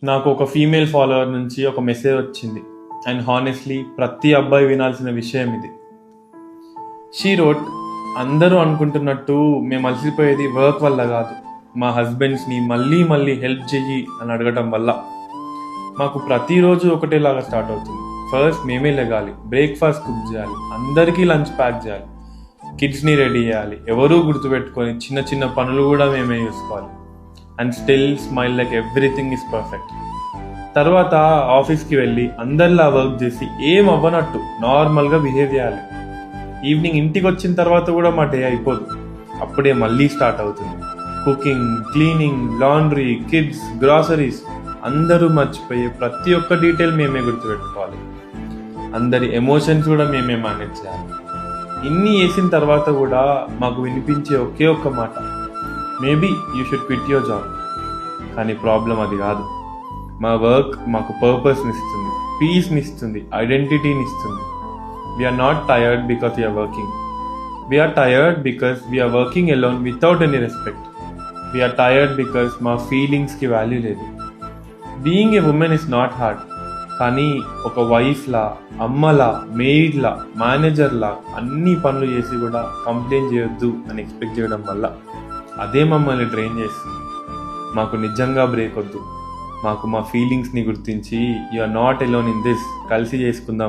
నాకు ఒక female follower నుంచి ఒక మెసేజ్ వచ్చింది. అండ్ హానెస్ట్లీ ప్రతి అబ్బాయి వినాల్సిన విషయం ఇది. షీ రోట్, అందరూ అనుకుంటున్నట్టు మేము అలసిపోయేది వర్క్ వల్ల కాదు, మా హస్బెండ్స్ని మళ్ళీ మళ్ళీ హెల్ప్ చెయ్యి అని అడగటం వల్ల. మాకు ప్రతిరోజు ఒకటేలాగా స్టార్ట్ అవుతుంది. ఫస్ట్ మేమే లెగాలి, బ్రేక్ఫాస్ట్ కుక్ చేయాలి, అందరికీ లంచ్ ప్యాక్ చేయాలి, కిడ్స్ని రెడీ చేయాలి, ఎవరూ గుర్తుపెట్టుకొని చిన్న చిన్న పనులు కూడా మేమే చూసుకోవాలి. And still smile like everything is perfect. తర్వాత ఆఫీస్కి వెళ్ళి అందరిలా వర్క్ చేసి ఏం అవ్వనట్టు నార్మల్గా బిహేవ్ చేయాలి. ఈవినింగ్ ఇంటికి వచ్చిన తర్వాత కూడా మా డే అయిపోదు, అప్పుడే మళ్ళీ స్టార్ట్ అవుతుంది. Cooking, cleaning, laundry, kids, groceries, అందరూ మర్చిపోయే ప్రతి ఒక్క డీటెయిల్ మేమే గుర్తుపెట్టుకోవాలి. అందరి ఎమోషన్స్ కూడా మేమే మేనేజ్ చేయాలి. ఇన్ని చేసిన తర్వాత కూడా మాకు వినిపించే ఒకే ఒక్క మాట, maybe you should quit your job. కానీ ప్రాబ్లం అది కాదు. మా వర్క్ మాకు పర్పస్ని ఇస్తుంది, పీస్ని ఇస్తుంది, ఐడెంటిటీని ఇస్తుంది. We are not tired because we are working. We are tired because we are working alone without any respect. We are tired because మా ఫీలింగ్స్కి వాల్యూ లేదు. Being a woman is not hard. కానీ ఒక వైఫ్లా, అమ్మలా, మెయిడ్లా, మేనేజర్లా అన్ని పనులు చేసి కూడా కంప్లైంట్ చేయొద్దు అని ఎక్స్పెక్ట్ చేయడం వల్ల అదే మమ్మల్ని డ్రైన్ చేస్తుంది. మాకు నిజంగా బ్రేక్ వద్దు. మాకు మా ఫీలింగ్స్ని గుర్తించి you are not alone in this, కలిసి చేసుకుందాం.